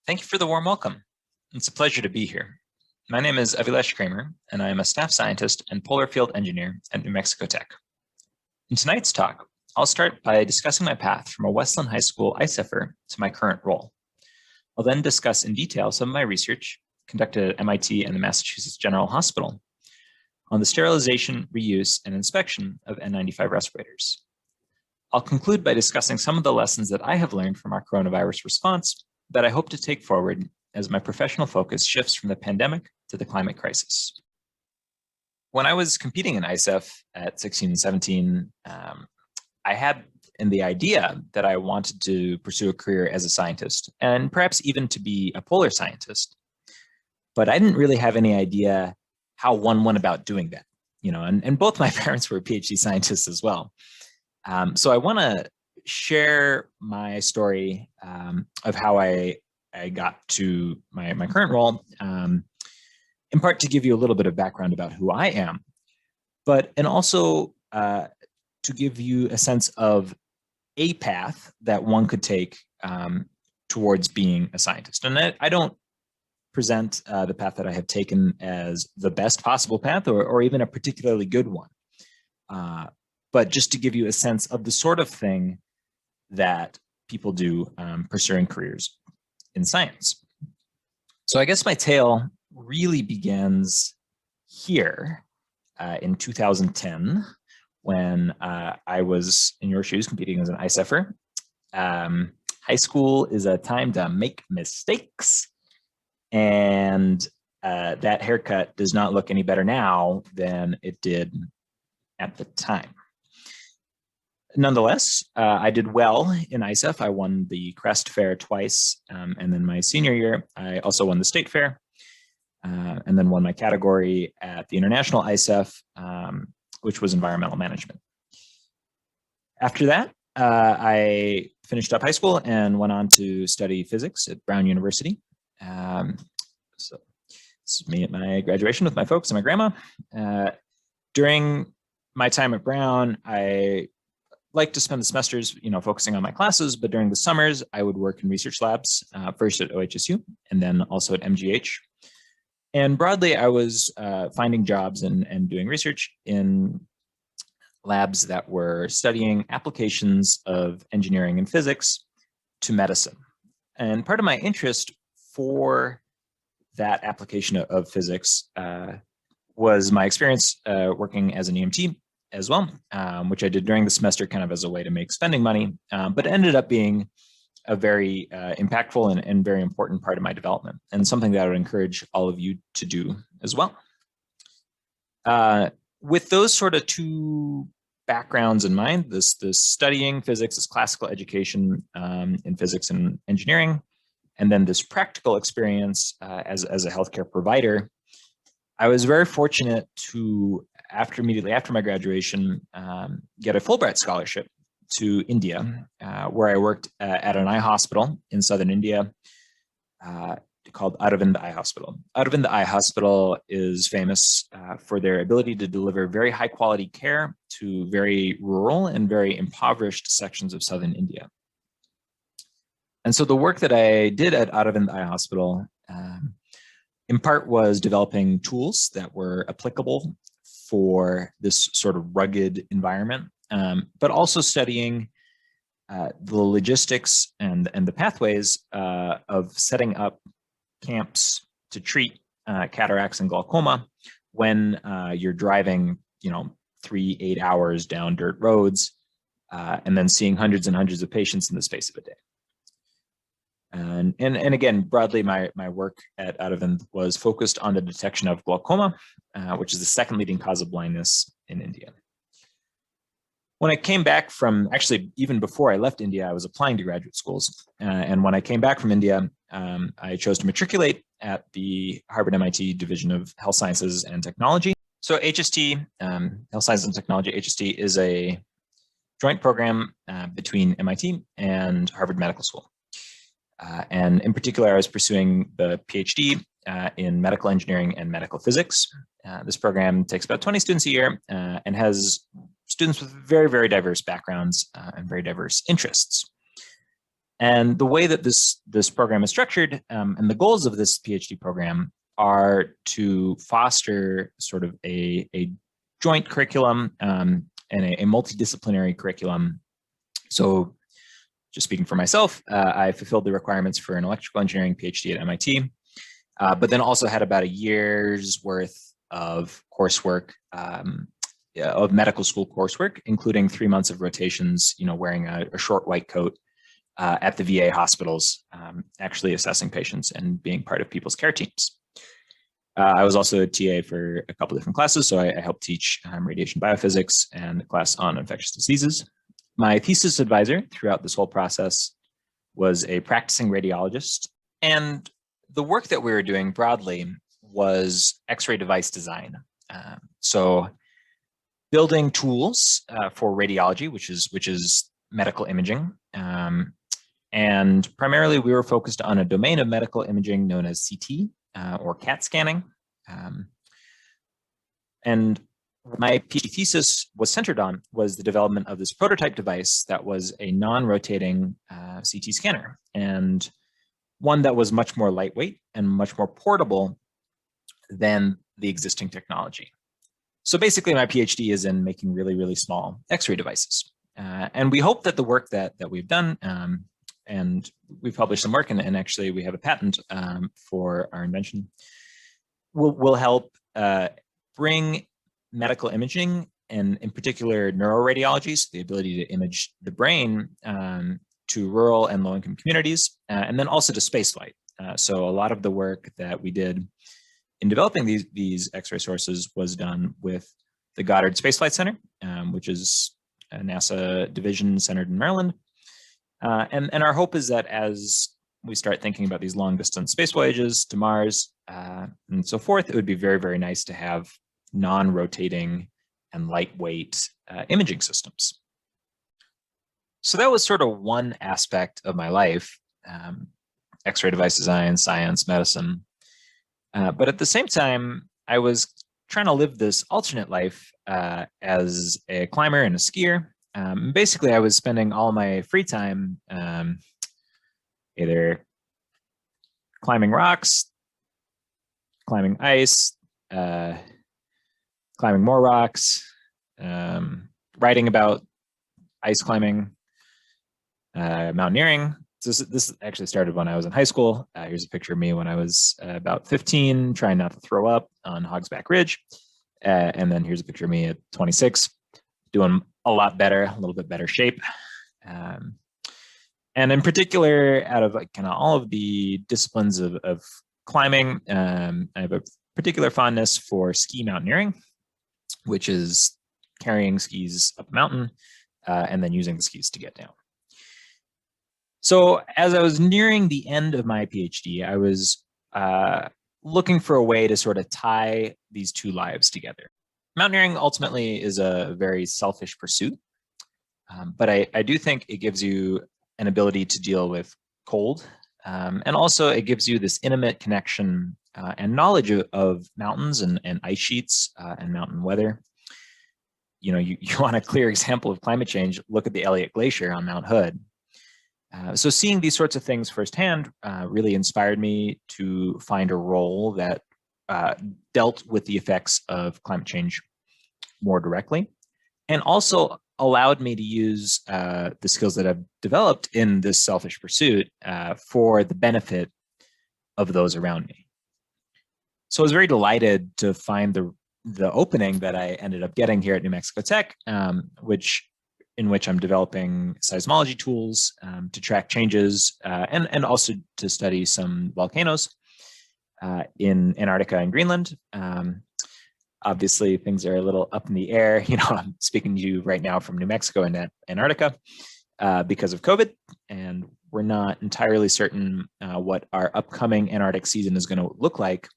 Thank you for the warm welcome. It's a pleasure to be here. My name is Avilash Cramer, and I am a staff scientist and polar field engineer at New Mexico Tech. In tonight's talk, I'll start by discussing my path from a Westland High School ICEFer to my current role. I'll then discuss in detail some of my research conducted at MIT and the Massachusetts General Hospital on the sterilization, reuse, and inspection of N95 respirators. I'll conclude by discussing some of the lessons that I have learned from our coronavirus response that I hope to take forward as my professional focus shifts from the pandemic to the climate crisis. When I was competing in ICEF at 16 and 17, I had the idea that I wanted to pursue a career as a scientist and perhaps even to be a polar scientist. But I didn't really have any idea how one went about doing that, and both my parents were PhD scientists as well. So I want to share my story of how I got to my current role, in part to give you a little bit of background about who I am, and also to give you a sense of a path that one could take towards being a scientist. And I don't present the path that I have taken as the best possible path or even a particularly good one, but just to give you a sense of the sort of thing that people do pursuing careers in science. So I guess my tale really begins here in 2010 when I was in your shoes competing as an ICEFer. High school is a time to make mistakes, and that haircut does not look any better now than it did at the time. Nonetheless, I did well in ICEF. I won the Crest Fair twice, and then my senior year, I also won the State Fair, and then won my category at the International ICEF, which was Environmental Management. After that, I finished up high school and went on to study physics at Brown University. So this is me at my graduation with my folks and my grandma. During my time at Brown, I like to spend the semesters, focusing on my classes, but during the summers, I would work in research labs, first at OHSU and then also at MGH. And broadly, I was finding jobs and doing research in labs that were studying applications of engineering and physics to medicine. And part of my interest for that application of physics was my experience working as an EMT as well, which I did during the semester kind of as a way to make spending money, but ended up being a very impactful and very important part of my development, and something that I would encourage all of you to do as well. With those sort of two backgrounds in mind, this studying physics, this classical education in physics and engineering, and then this practical experience as a healthcare provider, I was very fortunate to, immediately after my graduation, get a Fulbright scholarship to India, where I worked at an eye hospital in southern India called Aravind Eye Hospital. Aravind Eye Hospital is famous for their ability to deliver very high quality care to very rural and very impoverished sections of southern India. And so the work that I did at Aravind Eye Hospital in part was developing tools that were applicable for this sort of rugged environment, but also studying the logistics and the pathways of setting up camps to treat cataracts and glaucoma when you're driving, 3-8 hours down dirt roads, and then seeing hundreds and hundreds of patients in the space of a day. And again, broadly, my work at Aravind was focused on the detection of glaucoma, which is the second leading cause of blindness in India. When I came back from, actually, even before I left India, I was applying to graduate schools. And when I came back from India, I chose to matriculate at the Harvard-MIT Division of Health Sciences and Technology. So HST, Health Sciences and Technology, HST, is a joint program between MIT and Harvard Medical School. And in particular, I was pursuing the PhD in medical engineering and medical physics. This program takes about 20 students a year and has students with very, very diverse backgrounds and very diverse interests. And the way that this program is structured and the goals of this PhD program are to foster sort of a joint curriculum and a multidisciplinary curriculum. So just speaking for myself, I fulfilled the requirements for an electrical engineering PhD at MIT, but then also had about a year's worth of coursework, of medical school coursework, including 3 months of rotations, wearing a short white coat at the VA hospitals, actually assessing patients and being part of people's care teams. I was also a TA for a couple different classes, so I helped teach radiation biophysics and a class on infectious diseases. My thesis advisor throughout this whole process was a practicing radiologist, and the work that we were doing broadly was X-ray device design. So building tools for radiology, which is medical imaging. And primarily we were focused on a domain of medical imaging known as CT or CAT scanning. And what my PhD thesis was centered on was the development of this prototype device that was a non-rotating CT scanner, and one that was much more lightweight and much more portable than the existing technology. So basically my PhD is in making really, really small X-ray devices. And we hope that the work that we've done, and we've published some work, and actually we have a patent for our invention, will help bring medical imaging, and in particular neuroradiology, so the ability to image the brain, to rural and low-income communities, and then also to spaceflight. So a lot of the work that we did in developing these X-ray sources was done with the Goddard Space Flight Center, which is a NASA division centered in Maryland. And our hope is that as we start thinking about these long-distance space voyages to Mars and so forth, it would be very, very nice to have non-rotating and lightweight imaging systems. So that was sort of one aspect of my life, X-ray device design, science, medicine. But at the same time, I was trying to live this alternate life as a climber and a skier. Basically, I was spending all my free time either climbing rocks, climbing ice, climbing more rocks, writing about ice climbing, mountaineering. This actually started when I was in high school. Here's a picture of me when I was about 15, trying not to throw up on Hogsback Ridge. And then here's a picture of me at 26, doing a lot better, a little bit better shape. And in particular, out of kind of all of the disciplines of climbing, I have a particular fondness for ski mountaineering, which is carrying skis up a mountain and then using the skis to get down. So as I was nearing the end of my PhD, I was looking for a way to sort of tie these two lives together. Mountaineering ultimately is a very selfish pursuit, but I do think it gives you an ability to deal with cold, and also it gives you this intimate connection and knowledge of mountains and ice sheets and mountain weather. You want a clear example of climate change, look at the Elliott Glacier on Mount Hood. So seeing these sorts of things firsthand really inspired me to find a role that dealt with the effects of climate change more directly, and also allowed me to use the skills that I've developed in this selfish pursuit for the benefit of those around me. So I was very delighted to find the opening that I ended up getting here at New Mexico Tech, in which I'm developing seismology tools to track changes and also to study some volcanoes in Antarctica and Greenland. Obviously, things are a little up in the air. I'm speaking to you right now from New Mexico and Antarctica because of COVID, and we're not entirely certain what our upcoming Antarctic season is going to look like.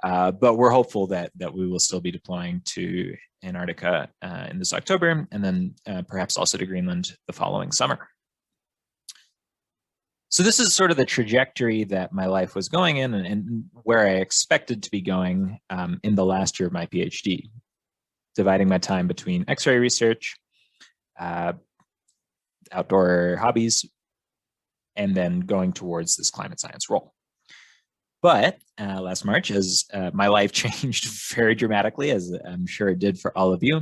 But we're hopeful that we will still be deploying to Antarctica in this October, and then perhaps also to Greenland the following summer. So this is sort of the trajectory that my life was going in, and where I expected to be going in the last year of my PhD, dividing my time between X-ray research, outdoor hobbies, and then going towards this climate science role. But last March, as my life changed very dramatically, as I'm sure it did for all of you.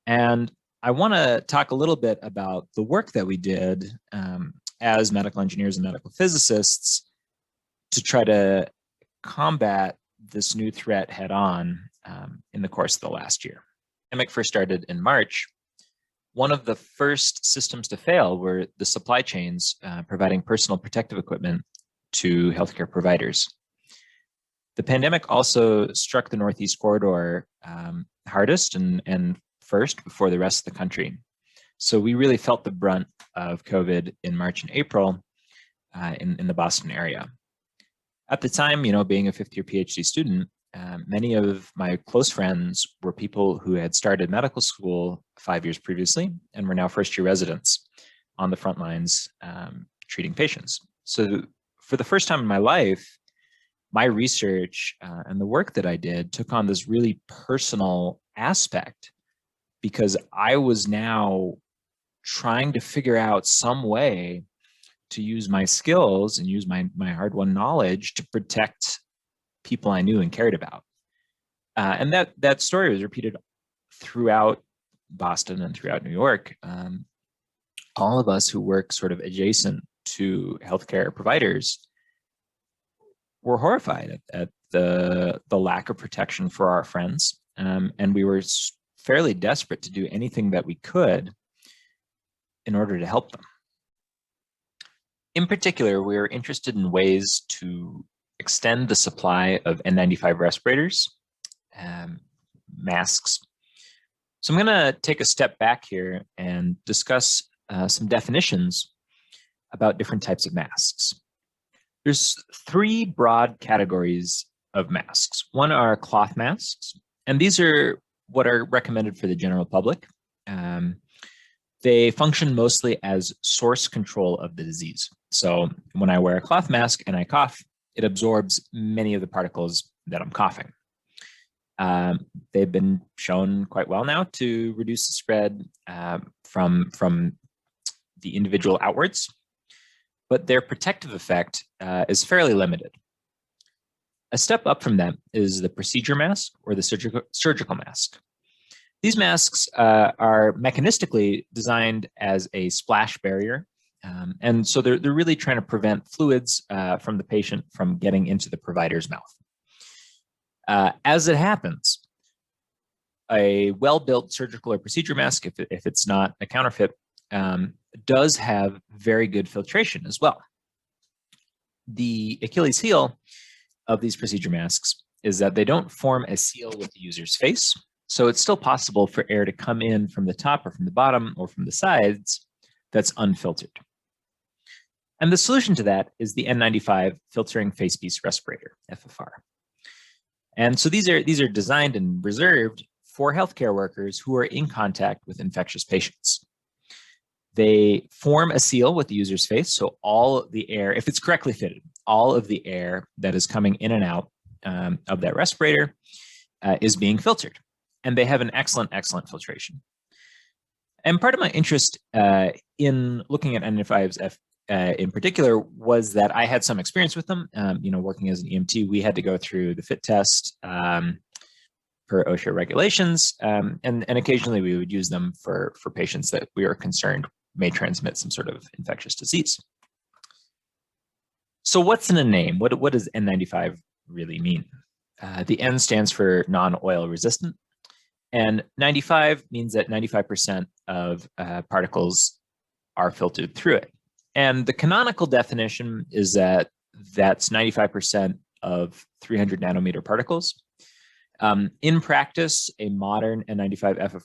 And I want to talk a little bit about the work that we did as medical engineers and medical physicists to try to combat this new threat head on in the course of the last year. The pandemic first started in March. One of the first systems to fail were the supply chains providing personal protective equipment to healthcare providers. The pandemic also struck the Northeast corridor hardest and first before the rest of the country. So we really felt the brunt of COVID in March and April in the Boston area. At the time, being a fifth-year PhD student, many of my close friends were people who had started medical school 5 years previously and were now first-year residents on the front lines treating patients. So for the first time in my life, my research and the work that I did took on this really personal aspect, because I was now trying to figure out some way to use my skills and use my hard-won knowledge to protect people I knew and cared about. And that story was repeated throughout Boston and throughout New York. All of us who work sort of adjacent to healthcare providers were horrified at the lack of protection for our friends. And we were fairly desperate to do anything that we could in order to help them. In particular, we were interested in ways to extend the supply of N95 respirators, masks. So I'm going to take a step back here and discuss some definitions about different types of masks. There's three broad categories of masks. One are cloth masks, and these are what are recommended for the general public. They function mostly as source control of the disease. So when I wear a cloth mask and I cough, it absorbs many of the particles that I'm coughing. They've been shown quite well now to reduce the spread from the individual outwards, but their protective effect is fairly limited. A step up from that is the procedure mask or the surgical mask. These masks are mechanistically designed as a splash barrier. And so they're really trying to prevent fluids from the patient from getting into the provider's mouth. As it happens, a well-built surgical or procedure mask, if it's not a counterfeit, does have very good filtration as well. The Achilles heel of these procedure masks is that they don't form a seal with the user's face. So it's still possible for air to come in from the top or from the bottom or from the sides that's unfiltered. And the solution to that is the N95 filtering facepiece respirator, FFR. And so these are designed and reserved for healthcare workers who are in contact with infectious patients. They form a seal with the user's face, so all the air, if it's correctly fitted, all of the air that is coming in and out of that respirator is being filtered. And they have an excellent filtration. And part of my interest in looking at N95s in particular was that I had some experience with them. Working as an EMT, we had to go through the fit test per OSHA regulations, and occasionally we would use them for patients that we were concerned may transmit some sort of infectious disease. So what's in a name? What does N95 really mean? The N stands for non-oil resistant, and 95 means that 95% of particles are filtered through it. And the canonical definition is that that's 95% of 300 nanometer particles. In practice, a modern N95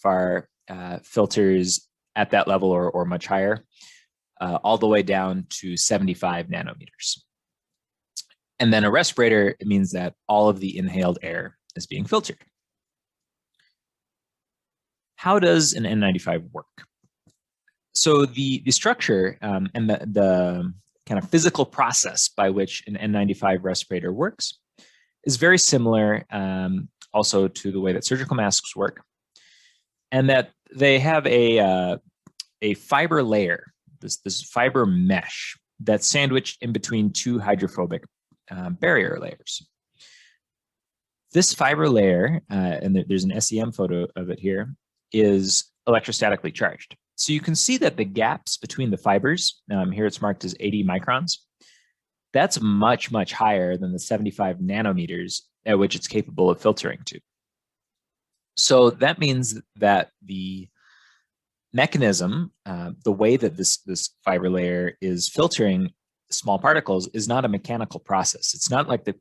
FFR filters at that level or much higher, all the way down to 75 nanometers. And then a respirator, it means that all of the inhaled air is being filtered. How does an N95 work? So the structure and the kind of physical process by which an N95 respirator works is very similar also to the way that surgical masks work, and that they have a fiber layer, this fiber mesh that's sandwiched in between two hydrophobic barrier layers. This fiber layer, and there's an SEM photo of it here, is electrostatically charged. So you can see that the gaps between the fibers, here it's marked as 80 microns, that's much, much higher than the 75 nanometers at which it's capable of filtering to. So that means that the mechanism, the way that this fiber layer is filtering small particles is not a mechanical process. It's not like the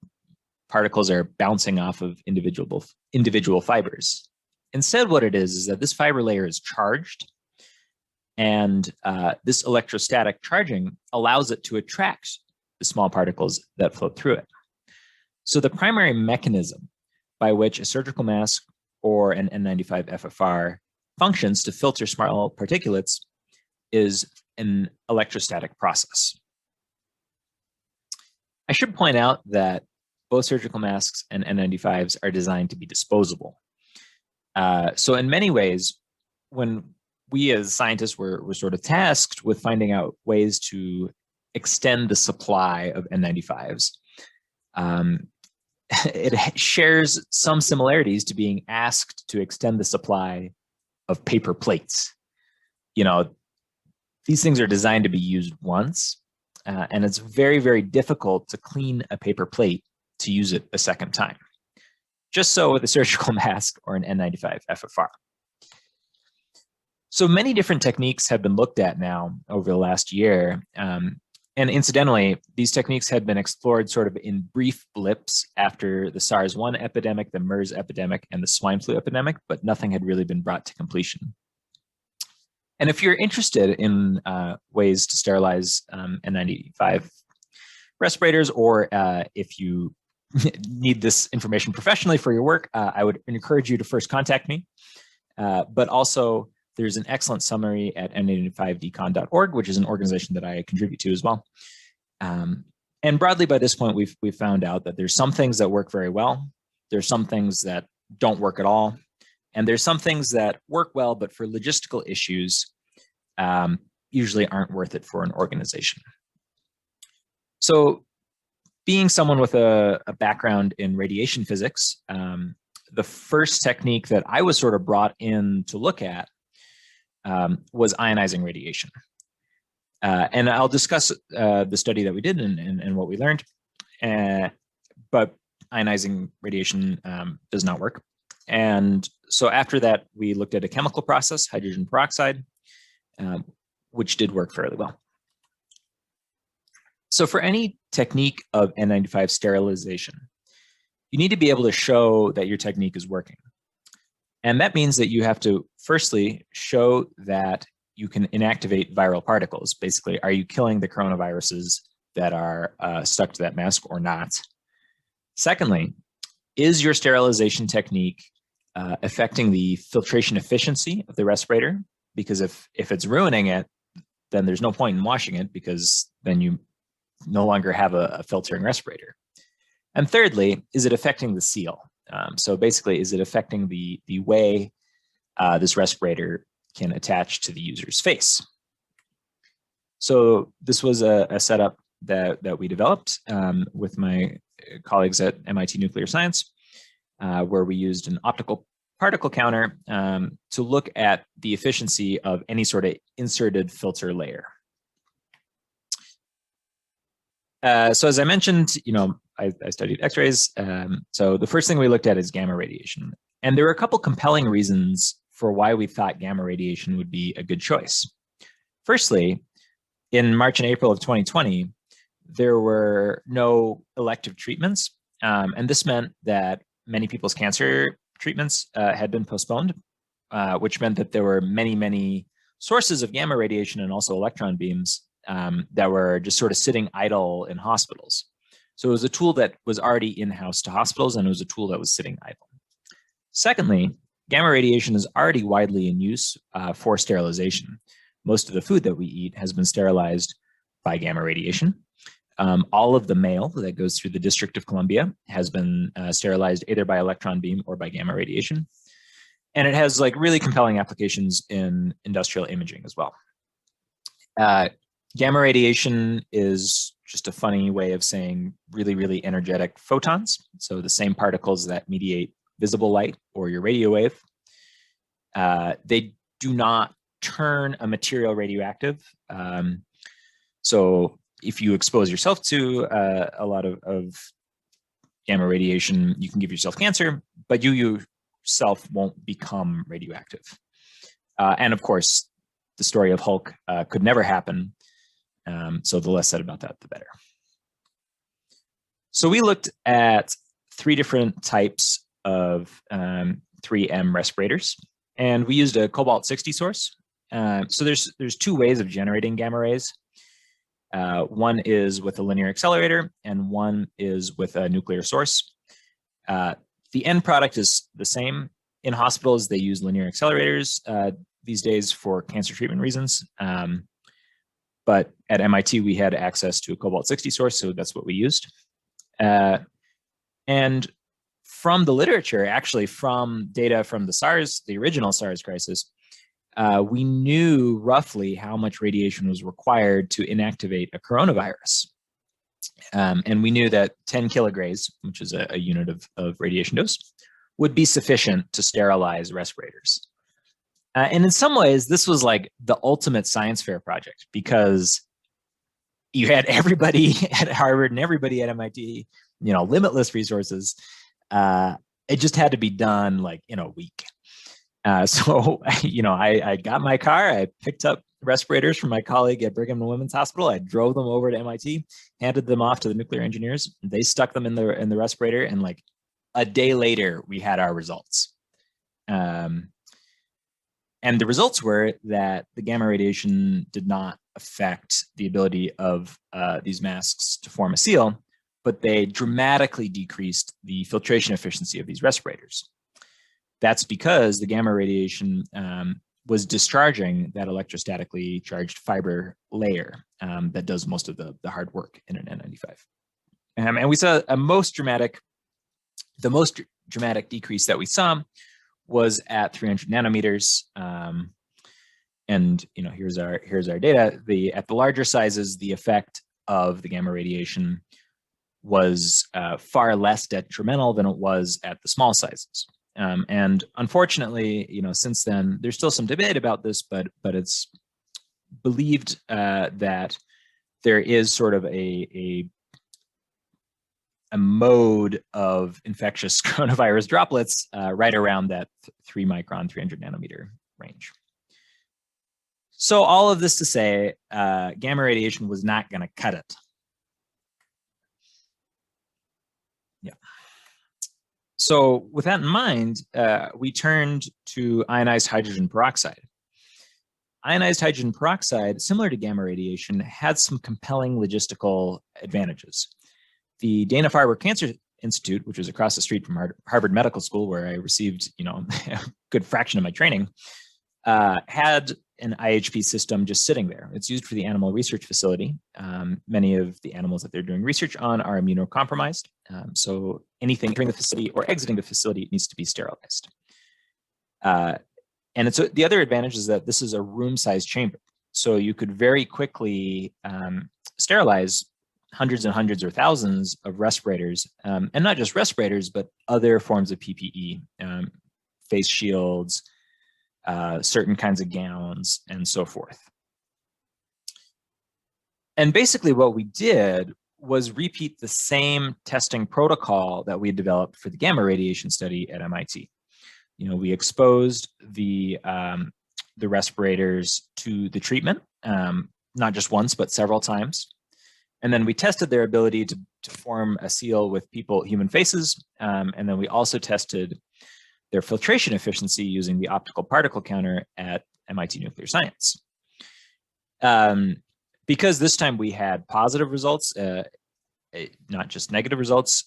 particles are bouncing off of individual fibers. Instead, what it is that this fiber layer is charged, and this electrostatic charging allows it to attract the small particles that float through it. So the primary mechanism by which a surgical mask or an N95 FFR functions to filter small particulates is an electrostatic process. I should point out that both surgical masks and N95s are designed to be disposable. So in many ways, when we as scientists were sort of tasked with finding out ways to extend the supply of N95s, it shares some similarities to being asked to extend the supply of paper plates. You know, these things are designed to be used once, and it's very, very difficult to clean a paper plate to use it a second time. Just so with a surgical mask or an N95 FFR. So many different techniques have been looked at now over the last year. And incidentally, these techniques had been explored sort of in brief blips after the SARS-1 epidemic, the MERS epidemic, and the swine flu epidemic, but nothing had really been brought to completion. And if you're interested in ways to sterilize N95 respirators, or if you need this information professionally for your work, I would encourage you to first contact me. But also, there's an excellent summary at n95decon.org, which is an organization that I contribute to as well. And broadly, by this point, we've found out that there's some things that work very well. There's some things that don't work at all. And there's some things that work well, but for logistical issues, usually aren't worth it for an organization. So being someone with a background in radiation physics, the first technique that I was sort of brought in to look at was ionizing radiation. And I'll discuss the study that we did and what we learned. But ionizing radiation does not work. And so after that, we looked at a chemical process, hydrogen peroxide, which did work fairly well. So for any technique of N95 sterilization, you need to be able to show that your technique is working. And that means that you have to, firstly, show that you can inactivate viral particles. Basically, are you killing the coronaviruses that are stuck to that mask or not? Secondly, is your sterilization technique affecting the filtration efficiency of the respirator? Because if it's ruining it, then there's no point in washing it, because then you no longer have a filtering respirator. And thirdly, is it affecting the seal? So basically, is it affecting the way this respirator can attach to the user's face? So this was a setup that we developed with my colleagues at MIT Nuclear Science, where we used an optical particle counter to look at the efficiency of any sort of inserted filter layer. So as I mentioned, I studied X-rays. So the first thing we looked at is gamma radiation. And there were a couple compelling reasons for why we thought gamma radiation would be a good choice. Firstly, in March and April of 2020, there were no elective treatments. And this meant that many people's cancer treatments had been postponed, which meant that there were many, many sources of gamma radiation and also electron beams that were just sort of sitting idle in hospitals. So it was a tool that was already in-house to hospitals, and it was a tool that was sitting idle. Secondly, gamma radiation is already widely in use for sterilization. Most of the food that we eat has been sterilized by gamma radiation. All of the mail that goes through the District of Columbia has been sterilized either by electron beam or by gamma radiation. And it has like really compelling applications in industrial imaging as well. Gamma radiation is just a funny way of saying really, really energetic photons. So the same particles that mediate visible light or your radio wave. They do not turn a material radioactive. So if you expose yourself to a lot of gamma radiation, you can give yourself cancer, but you yourself won't become radioactive. And of course, the story of Hulk could never happen. So the less said about that, the better. So we looked at 3 different types of 3M respirators, and we used a cobalt-60 source. So there's 2 ways of generating gamma rays. One is with a linear accelerator, and one is with a nuclear source. The end product is the same. In hospitals, they use linear accelerators these days for cancer treatment reasons. But at MIT, we had access to a cobalt-60 source, so that's what we used. And from the literature, actually from data from the original SARS crisis, we knew roughly how much radiation was required to inactivate a coronavirus. And we knew that 10 kilograys, which is a unit of radiation dose, would be sufficient to sterilize respirators. And in some ways, this was like the ultimate science fair project, because you had everybody at Harvard and everybody at MIT, limitless resources. It just had to be done like in a week. So, I got my car, I picked up respirators from my colleague at Brigham and Women's Hospital. I drove them over to MIT, handed them off to the nuclear engineers. They stuck them in the respirator, and like a day later, we had our results. And the results were that the gamma radiation did not affect the ability of these masks to form a seal, but they dramatically decreased the filtration efficiency of these respirators. That's because the gamma radiation was discharging that electrostatically charged fiber layer that does most of the hard work in an N95. And we saw the most dramatic decrease that we saw was at 300 nanometers. And here's our data. At the larger sizes, the effect of the gamma radiation was far less detrimental than it was at the small sizes. And unfortunately, since then, there's still some debate about this, but it's believed that there is sort of a mode of infectious coronavirus droplets right around that 3 micron, 300 nanometer range. So all of this to say, gamma radiation was not going to cut it. Yeah. So with that in mind, we turned to ionized hydrogen peroxide. Ionized hydrogen peroxide, similar to gamma radiation, had some compelling logistical advantages. The Dana-Farber Cancer Institute, which was across the street from Harvard Medical School, where I received, a good fraction of my training, had an IHP system just sitting there. It's used for the animal research facility. Many of the animals that they're doing research on are immunocompromised. So anything entering the facility or exiting the facility needs to be sterilized. And the other advantage is that this is a room-sized chamber. So you could very quickly sterilize hundreds and hundreds or thousands of respirators, and not just respirators, but other forms of PPE, face shields, certain kinds of gowns, and so forth. And basically what we did was repeat the same testing protocol that we had developed for the gamma radiation study at MIT. We exposed the respirators to the treatment, not just once, but several times. And then we tested their ability to form a seal with human faces. And then we also tested their filtration efficiency using the optical particle counter at MIT Nuclear Science. Because this time we had positive results, not just negative results,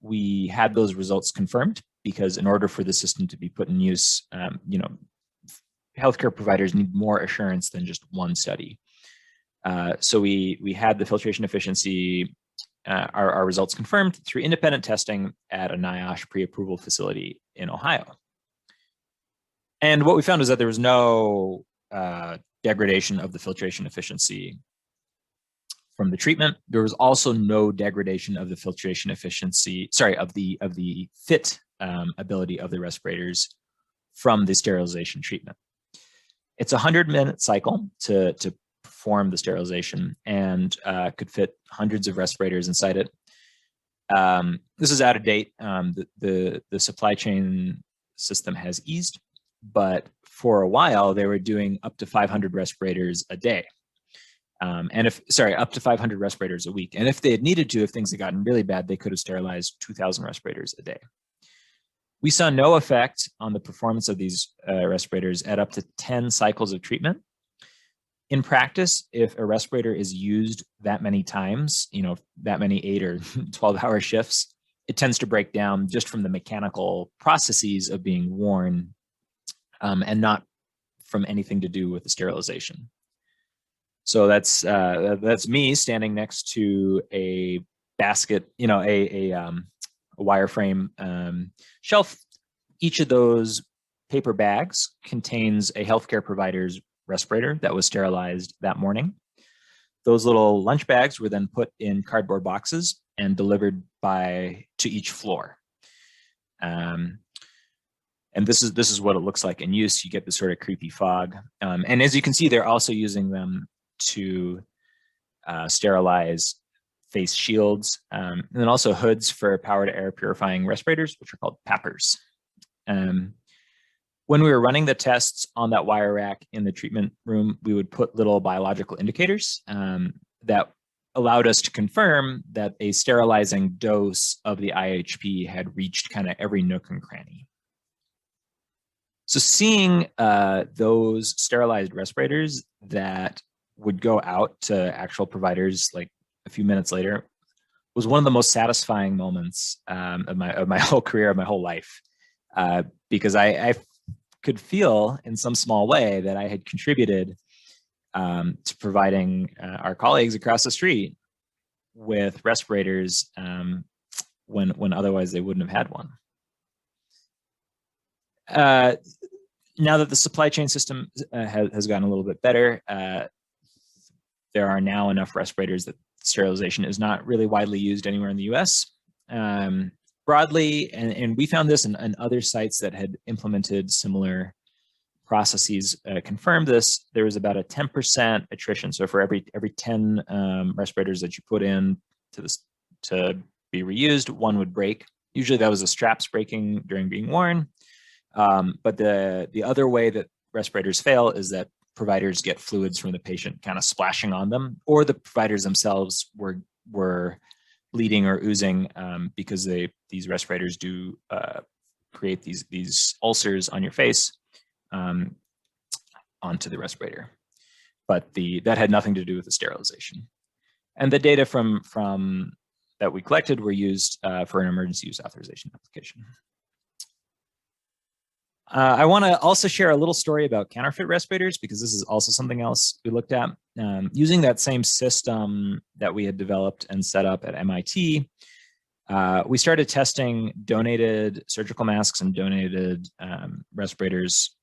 we had those results confirmed, because in order for the system to be put in use, healthcare providers need more assurance than just one study. So we had the filtration efficiency, our results confirmed through independent testing at a NIOSH pre-approval facility in Ohio. And what we found is that there was no degradation of the filtration efficiency from the treatment. There was also no degradation of the filtration efficiency, of the fit ability of the respirators from the sterilization treatment. It's a 100-minute cycle to perform the sterilization, and could fit hundreds of respirators inside it. This is out of date. The supply chain system has eased, but for a while they were doing up to 500 respirators a day. Up to 500 respirators a week. And if they had needed to, if things had gotten really bad, they could have sterilized 2,000 respirators a day. We saw no effect on the performance of these respirators at up to 10 cycles of treatment. In practice, if a respirator is used that many times, that many 8 or 12-hour shifts, it tends to break down just from the mechanical processes of being worn, and not from anything to do with the sterilization. So that's me standing next to a basket, a wireframe shelf. Each of those paper bags contains a healthcare provider's respirator that was sterilized that morning. Those little lunch bags were then put in cardboard boxes and delivered to each floor. And this is what it looks like in use. You get this sort of creepy fog. And as you can see, they're also using them to sterilize face shields, and then also hoods for powered air purifying respirators, which are called PAPRs. When we were running the tests on that wire rack in the treatment room, we would put little biological indicators that allowed us to confirm that a sterilizing dose of the IHP had reached kind of every nook and cranny. So seeing those sterilized respirators that would go out to actual providers like a few minutes later was one of the most satisfying moments of my whole career, of my whole life, because I could feel in some small way that I had contributed to providing our colleagues across the street with respirators when otherwise they wouldn't have had one. Now that the supply chain system has gotten a little bit better, there are now enough respirators that sterilization is not really widely used anywhere in the US. Broadly, and we found this in other sites that had implemented similar processes confirmed this, there was about a 10% attrition. So for every 10 respirators that you put in to be reused, one would break. Usually that was the straps breaking during being worn. But the other way that respirators fail is that providers get fluids from the patient kind of splashing on them, or the providers themselves were bleeding or oozing because these respirators do create these ulcers on your face onto the respirator. But that had nothing to do with the sterilization. And the data from that we collected were used for an emergency use authorization application. I want to also share a little story about counterfeit respirators, because this is also something else we looked at. Using that same system that we had developed and set up at MIT, we started testing donated surgical masks and donated respirators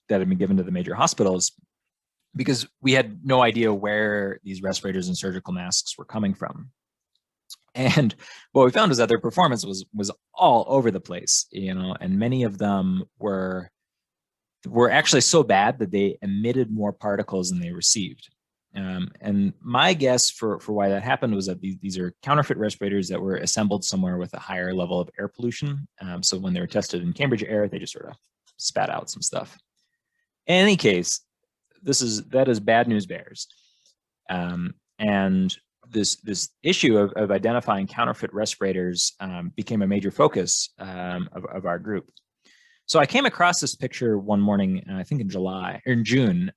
that had been given to the major hospitals, because we had no idea where these respirators and surgical masks were coming from. And what we found was that their performance was all over the place, and many of them were actually so bad that they emitted more particles than they received. And my guess for why that happened was that these are counterfeit respirators that were assembled somewhere with a higher level of air pollution. So when they were tested in Cambridge air, they just sort of spat out some stuff. In any case, that is bad news bears. And this issue of identifying counterfeit respirators became a major focus of our group. So I came across this picture one morning, I think in June,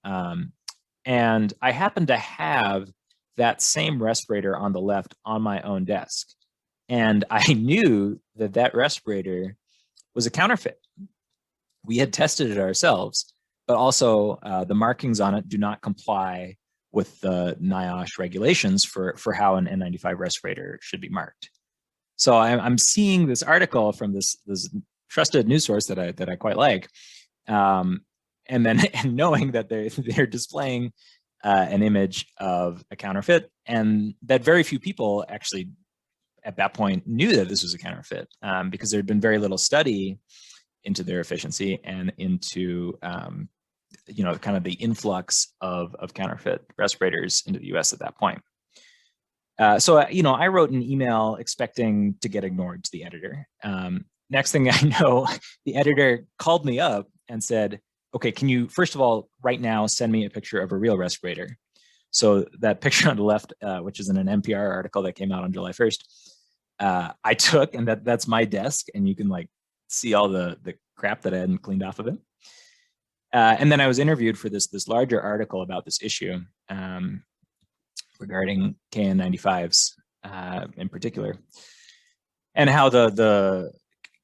and I happened to have that same respirator on the left on my own desk. And I knew that respirator was a counterfeit. We had tested it ourselves, but also the markings on it do not comply with the NIOSH regulations for how an N95 respirator should be marked. So I'm seeing this article from this trusted news source that I quite like, and knowing that they're displaying an image of a counterfeit, and that very few people actually at that point knew that this was a counterfeit, because there had been very little study into their efficiency and into kind of the influx of counterfeit respirators into the US at that point. So I wrote an email expecting to get ignored to the editor. Next thing I know, the editor called me up and said, okay, can you, first of all, right now, send me a picture of a real respirator? So that picture on the left, which is in an NPR article that came out on July 1st, I took, and that's my desk, and you can like see all the crap that I hadn't cleaned off of it. And then I was interviewed for this larger article about this issue regarding KN95s in particular, and how the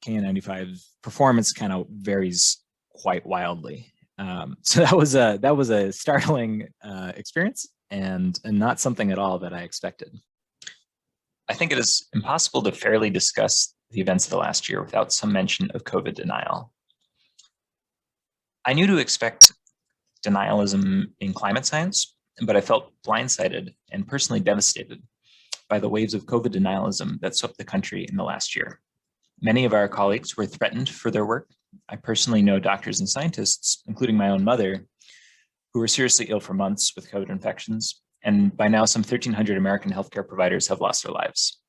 KN95 performance kind of varies quite wildly. So that was a startling experience, and not something at all that I expected. I think it is impossible to fairly discuss the events of the last year without some mention of COVID denial. I knew to expect denialism in climate science, but I felt blindsided and personally devastated by the waves of COVID denialism that swept the country in the last year. Many of our colleagues were threatened for their work. I personally know doctors and scientists, including my own mother, who were seriously ill for months with COVID infections. And by now, some 1,300 American healthcare providers have lost their lives.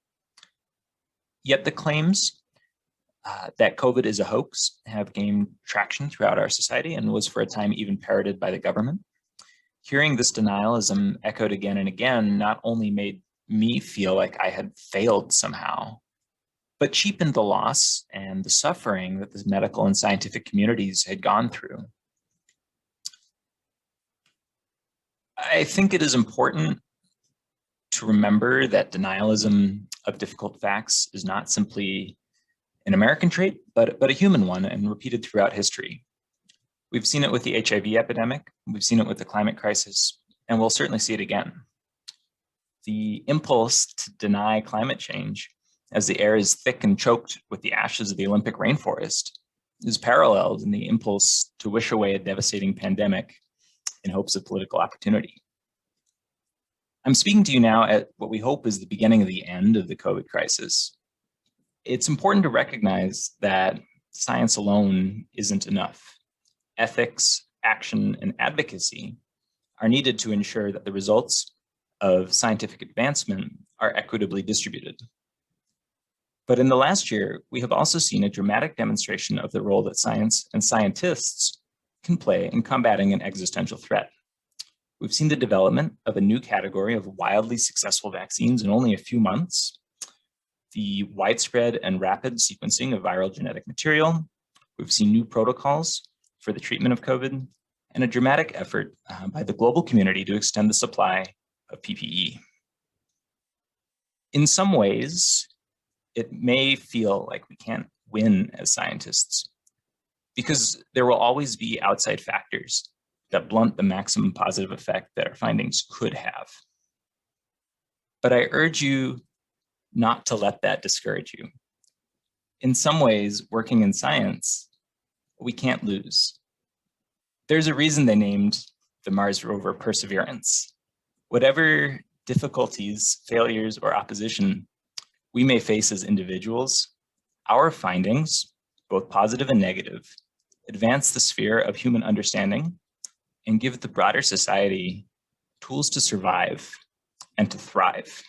Yet the claims that COVID is a hoax have gained traction throughout our society and was for a time even parroted by the government. Hearing this denialism echoed again and again not only made me feel like I had failed somehow, but cheapened the loss and the suffering that the medical and scientific communities had gone through. I think it is important to remember that denialism of difficult facts is not simply an American trait, but a human one, and repeated throughout history. We've seen it with the HIV epidemic, we've seen it with the climate crisis, and we'll certainly see it again. The impulse to deny climate change, as the air is thick and choked with the ashes of the Olympic rainforest, is paralleled in the impulse to wish away a devastating pandemic in hopes of political opportunity. I'm speaking to you now at what we hope is the beginning of the end of the COVID crisis. It's important to recognize that science alone isn't enough. Ethics, action, and advocacy are needed to ensure that the results of scientific advancement are equitably distributed. But in the last year, we have also seen a dramatic demonstration of the role that science and scientists can play in combating an existential threat. We've seen the development of a new category of wildly successful vaccines in only a few months, the widespread and rapid sequencing of viral genetic material. We've seen new protocols for the treatment of COVID, and a dramatic effort by the global community to extend the supply of PPE. In some ways, it may feel like we can't win as scientists, because there will always be outside factors that blunt the maximum positive effect that our findings could have. But I urge you not to let that discourage you. In some ways, working in science, we can't lose. There's a reason they named the Mars rover Perseverance. Whatever difficulties, failures, or opposition we may face as individuals, our findings, both positive and negative, advance the sphere of human understanding and give the broader society tools to survive and to thrive.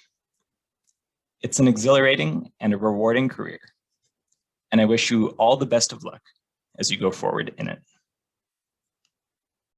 It's an exhilarating and a rewarding career, and I wish you all the best of luck as you go forward in it.